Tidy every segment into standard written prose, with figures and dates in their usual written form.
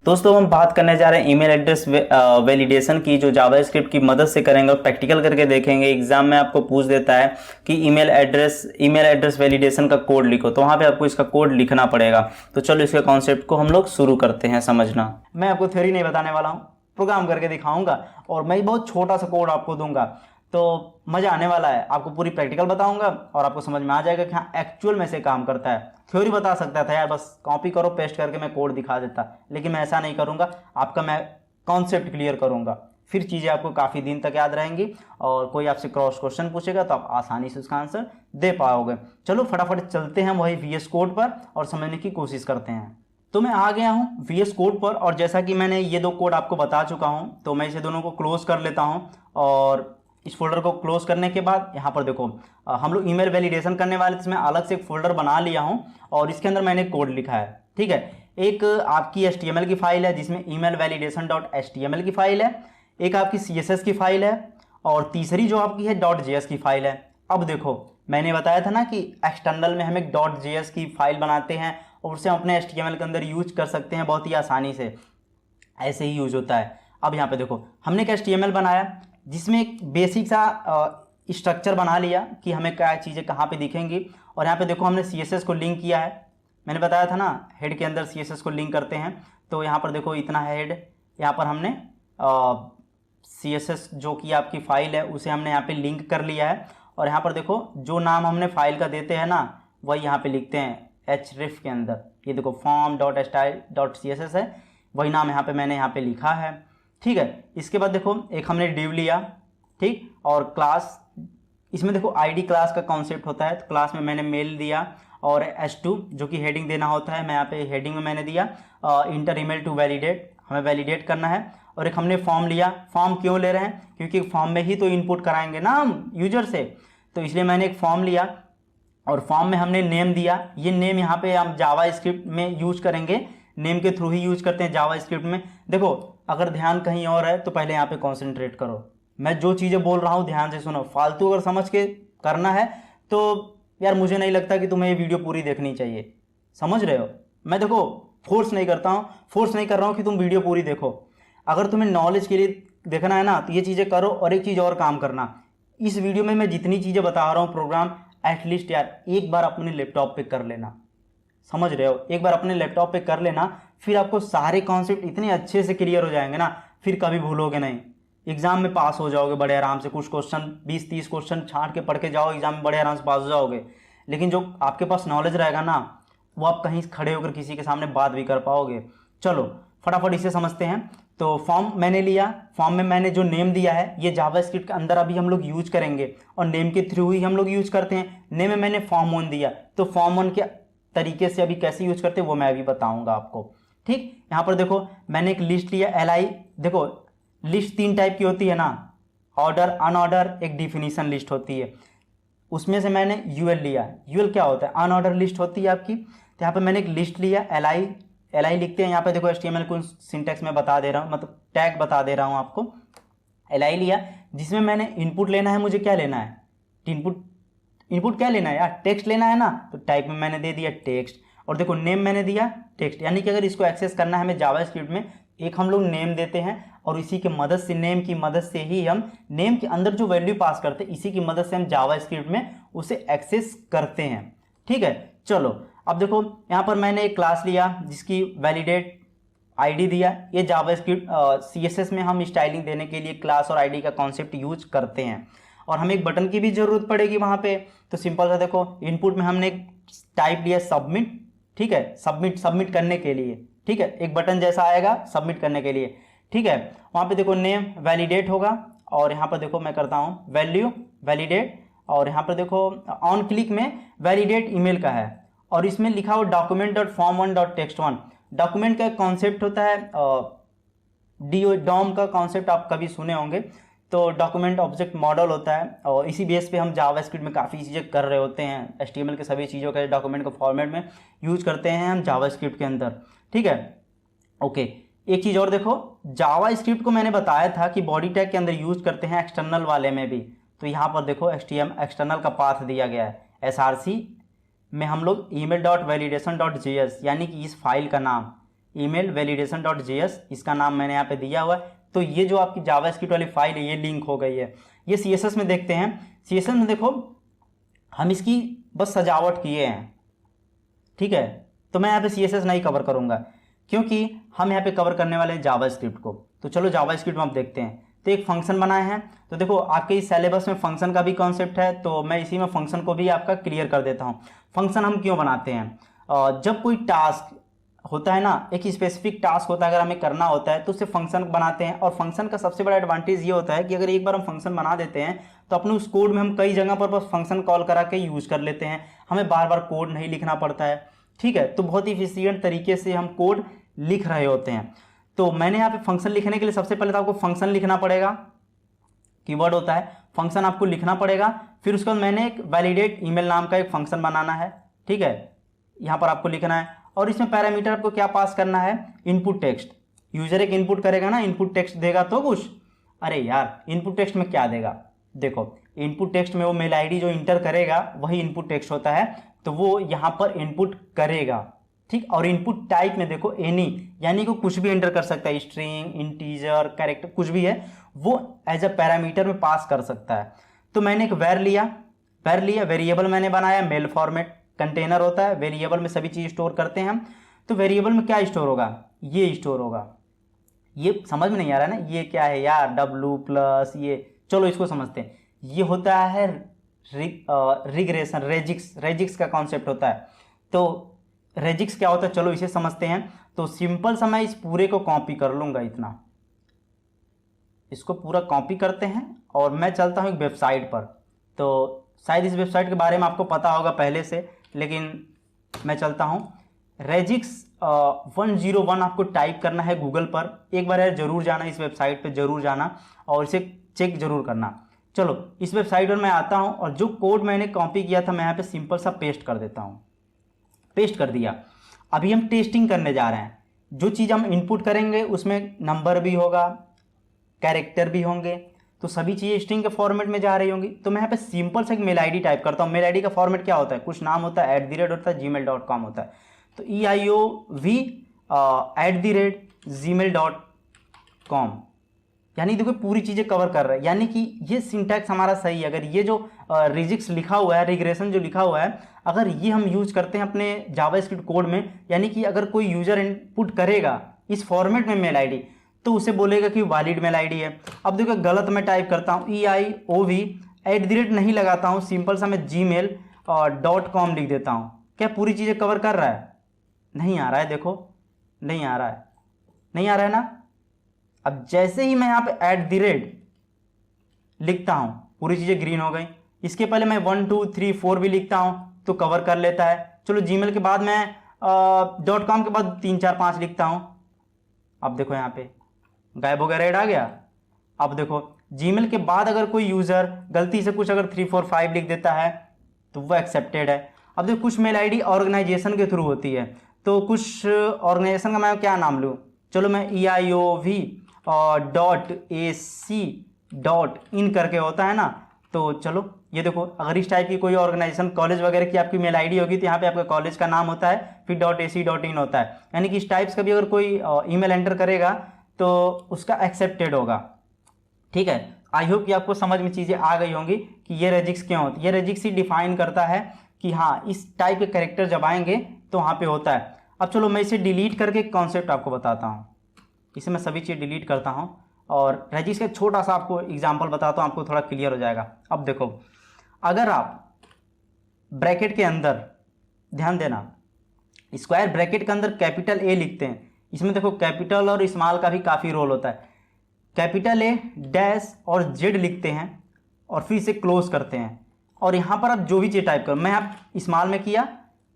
दोस्तों हम बात करने जा रहे हैं ईमेल एड्रेस वैलिडेशन की, जो जावास्क्रिप्ट की मदद से करेंगे और प्रैक्टिकल करके देखेंगे। एग्जाम में आपको पूछ देता है कि ईमेल एड्रेस वैलिडेशन का कोड लिखो, तो वहाँ पे आपको इसका कोड लिखना पड़ेगा। तो चलो इसके कॉन्सेप्ट को हम लोग शुरू करते हैं समझना। मैं आपको थ्योरी नहीं बताने वाला हूँ, प्रोग्राम करके दिखाऊंगा और मैं बहुत छोटा सा कोड आपको दूंगा, तो मज़ा आने वाला है। आपको पूरी प्रैक्टिकल बताऊंगा और आपको समझ में आ जाएगा कि हाँ एक्चुअल में से काम करता है। थ्योरी बता सकता था यार, बस कॉपी करो पेस्ट करके मैं कोड दिखा देता, लेकिन मैं ऐसा नहीं करूंगा। आपका मैं कॉन्सेप्ट क्लियर करूंगा, फिर चीज़ें आपको काफ़ी दिन तक याद रहेंगी और कोई आपसे क्रॉस क्वेश्चन पूछेगा तो आप आसानी से उसका आंसर दे पाओगे। चलो फटाफट चलते हैं वही VS कोड पर और समझने की कोशिश करते हैं। तो मैं आ गया हूँ VS कोड पर, और जैसा कि मैंने ये दो कोड आपको बता चुका हूँ, तो मैं इसे दोनों को क्लोज कर लेता हूँ। और इस फोल्डर को क्लोज करने के बाद यहाँ पर देखो हम लोग ईमेल वैलिडेशन करने वाले थे, इसमें अलग से एक फोल्डर बना लिया हूँ और इसके अंदर मैंने कोड लिखा है। ठीक है, एक आपकी HTML की फाइल है जिसमें email validation.html की फाइल है, एक आपकी CSS की फाइल है और तीसरी जो आपकी है .js की फाइल है। अब देखो मैंने बताया था ना कि एक्सटर्नल में हम एक .js की फाइल बनाते हैं और उसे हम अपने HTML के अंदर यूज कर सकते हैं बहुत ही आसानी से, ऐसे ही यूज होता है। अब यहाँ पे देखो हमने एक HTML बनाया जिसमें एक बेसिक सा स्ट्रक्चर बना लिया कि हमें क्या चीज़ें कहाँ पे दिखेंगी, और यहाँ पे देखो हमने CSS को लिंक किया है। मैंने बताया था ना हेड के अंदर CSS को लिंक करते हैं, तो यहाँ पर देखो इतना है हेड, यहाँ पर हमने CSS जो कि आपकी फाइल है उसे हमने यहाँ पे लिंक कर लिया है। और यहाँ पर देखो जो नाम हमने फाइल का देते हैं ना वही यहाँ पे लिखते हैं href के अंदर। ये देखो form.style.css है, वही नाम यहाँ पे मैंने यहाँ पे लिखा है। ठीक है, इसके बाद देखो एक हमने div लिया, ठीक, और क्लास, इसमें देखो ID क्लास का कॉन्सेप्ट होता है, तो क्लास में मैंने मेल दिया और h2 जो कि हेडिंग देना होता है, मैं यहाँ पे हेडिंग में मैंने दिया इंटर ईमेल टू वैलिडेट, हमें वैलिडेट करना है। और एक हमने फॉर्म लिया। फॉर्म क्यों ले रहे हैं, क्योंकि फॉर्म में ही तो इनपुट कराएंगे ना हम यूजर से, तो इसलिए मैंने एक फॉर्म लिया और फॉर्म में हमने नेम दिया। ये नेम यहाँ पे हम जावास्क्रिप्ट में यूज करेंगे, नेम के थ्रू ही यूज करते हैं जावास्क्रिप्ट में। देखो अगर ध्यान कहीं और है तो पहले यहाँ पे कॉन्सेंट्रेट करो, मैं जो चीज़ें बोल रहा हूँ ध्यान से सुनो। फालतू अगर समझ के करना है तो यार मुझे नहीं लगता कि तुम्हें ये वीडियो पूरी देखनी चाहिए, समझ रहे हो। मैं देखो फोर्स नहीं करता हूँ, फोर्स नहीं कर रहा हूँ कि तुम वीडियो पूरी देखो। अगर तुम्हें नॉलेज के लिए देखना है ना तो ये चीज़ें करो, और एक चीज़ और काम करना, इस वीडियो में मैं जितनी चीज़ें बता रहा हूँ प्रोग्राम, एटलीस्ट यार एक बार अपने लैपटॉप पे कर लेना, समझ रहे हो, एक बार अपने लैपटॉप पे कर लेना, फिर आपको सारे कॉन्सेप्ट इतने अच्छे से क्लियर हो जाएंगे ना, फिर कभी भूलोगे नहीं। एग्जाम में पास हो जाओगे बड़े आराम से, कुछ क्वेश्चन 20-30 क्वेश्चन छांट के पढ़ के जाओ, एग्जाम में बड़े आराम से पास हो जाओगे। लेकिन जो आपके पास नॉलेज रहेगा ना वो आप कहीं खड़े होकर किसी के सामने बात भी कर पाओगे। चलो फटाफट इसे समझते हैं। तो फॉर्म मैंने लिया, फॉर्म में मैंने जो नेम दिया है ये जावास्क्रिप्ट के अंदर अभी हम लोग यूज करेंगे और नेम के थ्रू ही हम लोग यूज करते हैं। नेम में मैंने form1 दिया, तो form1 के तरीके से अभी कैसे यूज करते हैं वो मैं अभी बताऊंगा आपको। ठीक, यहाँ पर देखो मैंने एक लिस्ट लिया li। देखो लिस्ट 3 टाइप की होती है ना, ऑर्डर, अनऑर्डर, एक डिफिनीशन लिस्ट होती है। उसमें से मैंने यूएल लिया। यूएल क्या होता है, अनऑर्डर लिस्ट होती है आपकी। तो यहाँ पर मैंने एक लिस्ट लिया li लिखते हैं। यहाँ पे देखो HTML को सिंटैक्स में बता दे रहा हूँ, मतलब टैग बता दे रहा हूँ आपको। li लिया जिसमें मैंने इनपुट लेना है, मुझे क्या लेना है, इनपुट क्या लेना है यार, टेक्स्ट लेना है ना, तो टाइप में मैंने दे दिया टेक्स्ट। और देखो नेम मैंने दिया टेक्स्ट, यानी कि अगर इसको एक्सेस करना है हमें जावास्क्रिप्ट में, एक हम लोग नेम देते हैं और इसी की मदद से, नेम की मदद से ही हम नेम के अंदर जो वैल्यू पास करते हैं इसी की मदद से हम जावास्क्रिप्ट में उसे एक्सेस करते हैं। ठीक है, चलो अब देखो यहाँ पर मैंने एक क्लास लिया जिसकी वैलिडेट ID दिया। ये जावास्क्रिप्ट CSS में हम स्टाइलिंग देने के लिए क्लास और ID का कॉन्सेप्ट यूज करते हैं, और हमें एक बटन की भी जरूरत पड़ेगी वहाँ पे। तो सिंपल सा देखो इनपुट में हमने टाइप लिया सबमिट। ठीक है, सबमिट करने के लिए, ठीक है, एक बटन जैसा आएगा सबमिट करने के लिए। ठीक है, वहाँ पे देखो नेम वैलिडेट होगा और यहाँ पर देखो मैं करता हूँ वैल्यू वैलिडेट, और यहाँ पर देखो ऑन क्लिक में वैलिडेट ईमेल का है और इसमें लिखा हो document.form1.text1। डॉक्यूमेंट का कॉन्सेप्ट होता है डॉम का कॉन्सेप्ट आप कभी सुने होंगे, तो डॉक्यूमेंट ऑब्जेक्ट मॉडल होता है और इसी बेस पे हम जावास्क्रिप्ट में काफ़ी चीज़ें कर रहे होते हैं। HTML के सभी चीज़ों का डॉक्यूमेंट को फॉर्मेट में यूज करते हैं हम जावास्क्रिप्ट के अंदर। ठीक है, ओके, एक चीज़ और देखो, जावास्क्रिप्ट को मैंने बताया था कि बॉडी टैग के अंदर यूज करते हैं एक्सटर्नल वाले में भी। तो यहाँ पर देखो एक्सटर्नल का पाथ दिया गया है src में हम लोग email.validation.js, यानी कि इस फाइल का नाम ईमेल वैलिडेशन डॉट JS, इसका नाम मैंने यहाँ पे दिया हुआ है। तो ये जो आपकी जावास्क्रिप्ट वाली फाइल है ये लिंक हो गई है। ये CSS में देखते हैं, CSS में देखो हम इसकी बस सजावट किए हैं, ठीक है। तो मैं यहाँ पे CSS नहीं कवर करूँगा क्योंकि हम यहाँ पे कवर करने वाले हैं जावास्क्रिप्ट को। तो चलो जावास्क्रिप्ट में आप देखते हैं। तो एक फंक्शन बनाए हैं, तो देखो आपके इस सिलेबस में फंक्शन का भी कॉन्सेप्ट है, तो मैं इसी में फंक्शन को भी आपका क्लियर कर देता हूँ। फंक्शन हम क्यों बनाते हैं, जब कोई टास्क होता है ना, एक स्पेसिफिक टास्क होता है, अगर हमें करना होता है तो उससे फंक्शन बनाते हैं। और फंक्शन का सबसे बड़ा एडवांटेज ये होता है कि अगर एक बार हम फंक्शन बना देते हैं तो अपने उस कोड में हम कई जगह पर बस फंक्शन कॉल करा के यूज कर लेते हैं, हमें बार बार कोड नहीं लिखना पड़ता है, ठीक है। तो बहुत ही इफिशियंट तरीके से हम कोड लिख रहे होते हैं। तो मैंने यहाँ पे फंक्शन लिखने के लिए सबसे पहले तो आपको फंक्शन लिखना पड़ेगा, कीवर्ड होता है फंक्शन, आपको लिखना पड़ेगा। फिर उसके बाद मैंने एक वैलिडेट ईमेल नाम का एक फंक्शन बनाना है, ठीक है, यहाँ पर आपको लिखना है। और इसमें पैरामीटर आपको क्या पास करना है, इनपुट टेक्स्ट। यूजर एक इनपुट करेगा ना, इनपुट टेक्स्ट देगा तो कुछ, अरे यार इनपुट टेक्स्ट में क्या देगा, देखो इनपुट टेक्स्ट में वो मेल आईडी जो इंटर करेगा वही इनपुट टेक्स्ट होता है, तो वो यहाँ पर इनपुट करेगा, ठीक। और इनपुट टाइप में देखो एनी, यानी कि कुछ भी एंटर कर सकता है, स्ट्रिंग, इंटीजर, कैरेक्टर, कुछ भी है वो एज अ पैरामीटर में पास कर सकता है। तो मैंने एक वैर लिया, वेरिएबल मैंने बनाया मेल फॉर्मेट, कंटेनर होता है, वेरिएबल में सभी चीज़ स्टोर करते हैं हम। तो वेरिएबल में क्या स्टोर होगा, ये स्टोर होगा। ये समझ में नहीं आ रहा है ना, ये क्या है यार, W प्लस ये, चलो इसको समझते हैं। ये होता है रिग्रेशन, रेजिक्स का कॉन्सेप्ट होता है। तो रेजिक्स क्या होता है, चलो इसे समझते हैं। तो सिंपल सा मैं इस पूरे को कॉपी कर लूँगा, इतना इसको पूरा कॉपी करते हैं और मैं चलता हूँ एक वेबसाइट पर। तो शायद इस वेबसाइट के बारे में आपको पता होगा पहले से, लेकिन मैं चलता हूँ। रेजिक्स 101 आपको टाइप करना है गूगल पर, एक बार यार जरूर जाना, इस वेबसाइट पे जरूर जाना और इसे चेक जरूर करना। चलो इस वेबसाइट पर मैं आता हूँ और जो कोड मैंने कॉपी किया था मैं यहाँ पे सिंपल सा पेस्ट कर देता हूँ। पेस्ट कर दिया। अभी हम टेस्टिंग करने जा रहे हैं, जो चीज़ हम इनपुट करेंगे उसमें नंबर भी होगा, कैरेक्टर भी होंगे, तो सभी चीज़ें स्ट्रिंग के फॉर्मेट में जा रही होंगी। तो मैं यहाँ पे सिंपल से एक मेल आईडी टाइप करता हूँ। मेल आईडी का फॉर्मेट क्या होता है, कुछ नाम होता है, @ होता है, gmail.com होता है। तो EIOV@gmail.com, यानी देखो पूरी चीज़ें कवर कर रहा है, यानी कि ये सिंटैक्स हमारा सही है। अगर ये जो रिजिक्स लिखा हुआ है, रिग्रेशन जो लिखा हुआ है, अगर ये हम यूज करते हैं अपने जावास्क्रिप्ट कोड में, यानी कि अगर कोई यूजर इनपुट करेगा इस फॉर्मेट में मेल आईडी, तो उसे बोलेगा कि वैलिड मेल आईडी है। अब देखो गलत मैं टाइप करता हूँ, EIOV@ नहीं लगाता हूँ, सिंपल सा मैं gmail.com लिख देता हूँ। क्या पूरी चीज़ें कवर कर रहा है, नहीं आ रहा है, देखो नहीं आ रहा है, नहीं आ रहा है ना। अब जैसे ही मैं यहाँ पे @ लिखता हूँ पूरी चीज़ें ग्रीन हो गई। इसके पहले मैं 1 2 3 4 भी लिखता हूँ तो कवर कर लेता है। चलो जीमेल के बाद मैं .com के बाद 3 4 5 लिखता हूँ, अब देखो यहाँ पे गायब हो गया, रेड आ गया। अब देखो जीमेल के बाद अगर कोई यूज़र गलती से कुछ अगर 3 4 5 लिख देता है तो वो एक्सेप्टेड है। अब देखो कुछ मेल आईडी ऑर्गेनाइजेशन के थ्रू होती है, तो कुछ ऑर्गेनाइजेशन का मैं क्या नाम लूँ, चलो मैं EIOV.AC.in करके होता है ना। तो चलो ये देखो, अगर इस टाइप की कोई ऑर्गेनाइजेशन, कॉलेज वगैरह की आपकी मेल आईडी होगी तो यहाँ पे आपका कॉलेज का नाम होता है, फिर .AC.in होता है, यानी कि इस टाइप्स का भी अगर कोई ईमेल एंटर करेगा तो उसका एक्सेप्टेड होगा, ठीक है। आई होप कि आपको समझ में चीज़ें आ गई होंगी कि ये रेजिक्स क्यों होती है। ये रेजिक्स ही डिफाइन करता है कि हाँ इस टाइप के कैरेक्टर जब आएंगे तो वहाँ पे होता है। अब चलो मैं इसे डिलीट करके कॉन्सेप्ट आपको बताता हूँ। इसे मैं सभी चीज़ डिलीट करता हूँ और रेजिक्स का छोटा सा आपको एग्जांपल बताता हूँ, आपको थोड़ा क्लियर हो जाएगा। अब देखो अगर आप ब्रैकेट के अंदर, ध्यान देना, स्क्वायर ब्रैकेट के अंदर कैपिटल A लिखते हैं, इसमें देखो कैपिटल और स्मॉल का भी काफ़ी रोल होता है। कैपिटल A डैश और Z लिखते हैं और फिर इसे क्लोज करते हैं, और यहाँ पर आप जो भी चीज़ टाइप करो, मैं आप स्मॉल में किया,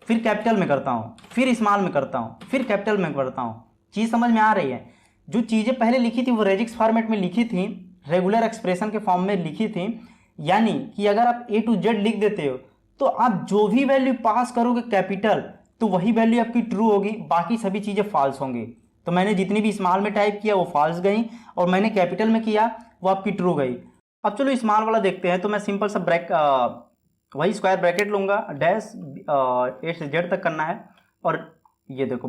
फिर कैपिटल में करता हूँ, फिर स्मॉल में करता हूँ, फिर कैपिटल में करता हूँ। चीज़ समझ में आ रही है। जो चीज़ें पहले लिखी थी वो रेजिक्स फॉर्मेट में लिखी थी, रेगुलर एक्सप्रेशन के फॉर्म में लिखी थी, यानी कि अगर आप A to Z लिख देते हो तो आप जो भी वैल्यू पास करोगे कैपिटल, तो वही वैल्यू आपकी ट्रू होगी, बाकी सभी चीज़ें फॉल्स होंगी। तो मैंने जितनी भी स्मॉल में टाइप किया वो फॉल्स गई, और मैंने कैपिटल में किया वो आपकी ट्रू गई। अब चलो स्मॉल वाला देखते हैं। तो मैं सिंपल सा वही स्क्वायर ब्रैकेट लूँगा, डैश A से Z तक करना है, और ये देखो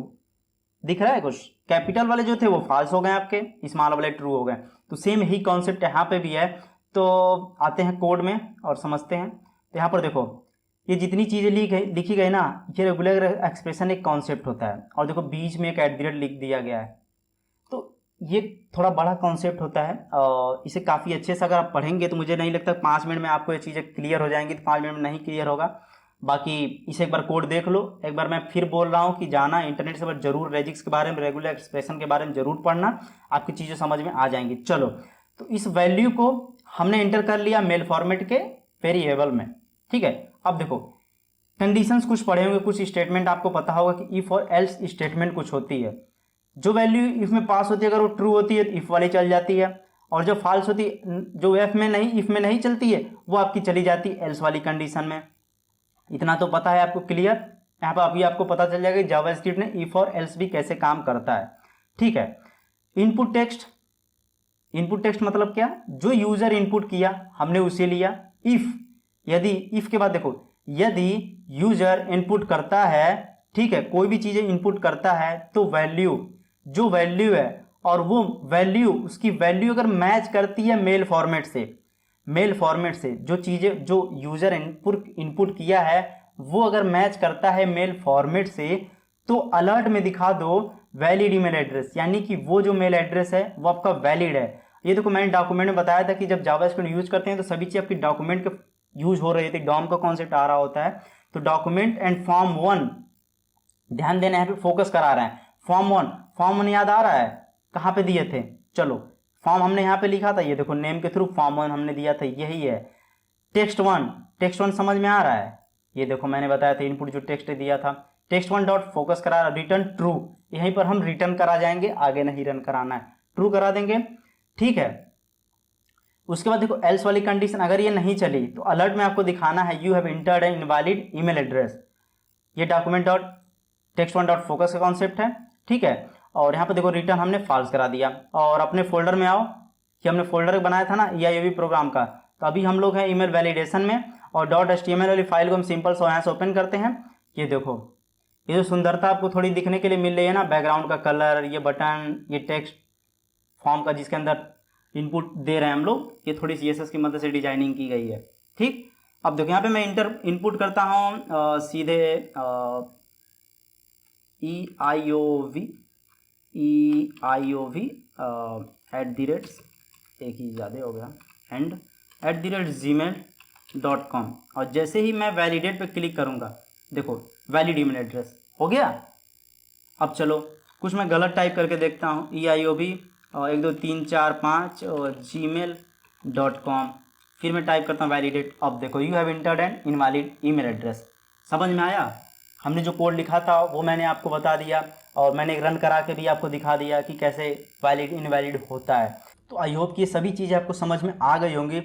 दिख रहा है कुछ, कैपिटल वाले जो थे वो फॉल्स हो गए आपके, स्मॉल वाले ट्रू हो गए। तो सेम ही कॉन्सेप्ट यहाँ पे भी है। तो आते हैं कोड में और समझते हैं। तो यहाँ पर देखो ये जितनी चीज़ें लिखी गई ना, ये रेगुलर एक्सप्रेशन एक कॉन्सेप्ट होता है, और देखो बीच में एक @ लिख दिया गया है। तो ये थोड़ा बड़ा कॉन्सेप्ट होता है और इसे काफ़ी अच्छे से अगर आप पढ़ेंगे तो मुझे नहीं लगता 5 मिनट में आपको ये चीज़ें क्लियर हो जाएंगी। तो 5 मिनट में नहीं क्लियर होगा, बाकी इसे एक बार कोड देख लो। एक बार मैं फिर बोल रहा हूँ कि जाना इंटरनेट से पर जरूर रेजिक्स के बारे में, रेगुलर एक्सप्रेशन के बारे में जरूर पढ़ना, आपकी चीज़ें समझ में आ जाएंगी। चलो, तो इस वैल्यू को हमने एंटर कर लिया मेल फॉर्मेट के वेरिएबल में, ठीक है। अब देखो कंडीशंस कुछ पढ़े होंगे, कुछ स्टेटमेंट आपको पता होगा कि इफ और एल्स स्टेटमेंट कुछ होती है। जो वैल्यू इफ में पास होती है अगर वो ट्रू होती है तो इफ वाली चल जाती है, और जो फॉल्स होती है, जो इफ में नहीं चलती है, वो आपकी चली जाती है एल्स वाली कंडीशन में। इतना तो पता है आपको क्लियर। यहाँ पर अभी आपको पता चल जाएगा जावास्क्रिप्ट ने इफ और एल्स भी कैसे काम करता है, ठीक है। इनपुट टेक्स्ट मतलब क्या, जो यूजर इनपुट किया हमने उसे लिया। इफ, यदि, इफ के बाद देखो यदि यूजर इनपुट करता है, ठीक है, कोई भी चीजें इनपुट करता है तो वैल्यू, जो वैल्यू है और वो वैल्यू, उसकी वैल्यू अगर मैच करती है मेल फॉर्मेट से जो चीजें जो यूजर इनपुट किया है वो अगर मैच करता है मेल फॉर्मेट से, तो अलर्ट में दिखा दो वैलिड ईमेल एड्रेस, यानी कि वो जो मेल एड्रेस है वो आपका वैलिड है। ये देखो मैंने डॉक्यूमेंट में बताया था कि जब जावास्क्रिप्ट यूज करते हैं तो सभी चीज आपकी डॉक्यूमेंट के यूज हो रही थी, डॉम का कॉन्सेप्ट आ रहा होता है। तो डॉक्यूमेंट एंड फॉर्म 1, ध्यान देना है, पे फोकस करा रहे हैं। फॉर्म 1 याद आ रहा है, कहाँ पे दिए थे, चलो फॉर्म हमने यहाँ पे लिखा था, ये देखो नेम के थ्रू फॉर्म 1 हमने दिया था, यही है। टेक्स्ट वन समझ में आ रहा है, ये देखो मैंने बताया था इनपुट जो टेक्स्ट दिया था, टेक्स्ट 1 डॉट फोकस करा, रिटर्न ट्रू, यहीं पर हम रिटर्न करा जाएंगे, आगे नहीं रन कराना है, ट्रू करा देंगे, ठीक है। उसके बाद देखो एल्स वाली कंडीशन अगर ये नहीं चली तो अलर्ट में आपको दिखाना है you have entered an invalid email address. ये document dot text 1 dot focus का कॉन्सेप्ट है, ठीक है। और यहाँ पर देखो रिटर्न हमने फॉल्स करा दिया। और अपने फोल्डर में आओ, कि हमने फोल्डर बनाया था ना EIOV प्रोग्राम का, तो अभी हम लोग हैं ईमेल वैलिडेशन में, और .html वाली फाइल को हम सिंपल से यहाँ से ओपन करते हैं। ये देखो ये जो सुंदरता आपको थोड़ी दिखने के लिए मिल रही है ना, बैकग्राउंड का कलर, ये बटन, ये टेक्स्ट फॉर्म का जिसके अंदर इनपुट दे रहे हैं हम लोग, ये थोड़ी CSS की मदद से डिजाइनिंग की गई है, ठीक। अब देखो यहाँ पे मैं इनपुट करता हूँ सीधे EIOV @ एक ही ज़्यादा हो गया, एंड @gmail.com, और जैसे ही मैं वैलिडेट पे क्लिक करूँगा, देखो वैलिड ईमेल एड्रेस हो गया। अब चलो कुछ मैं गलत टाइप करके देखता हूँ, EIOV 1 2 3 4 5 gmail.com, फिर मैं टाइप करता हूँ वैलिडेट। अब देखो you have entered an invalid email address. समझ में आया, हमने जो कोड लिखा था वो मैंने आपको बता दिया, और मैंने रन करा के भी आपको दिखा दिया कि कैसे वैलिड इनवैलिड होता है। तो आई होप कि ये सभी चीज़ें आपको समझ में आ गई होंगी।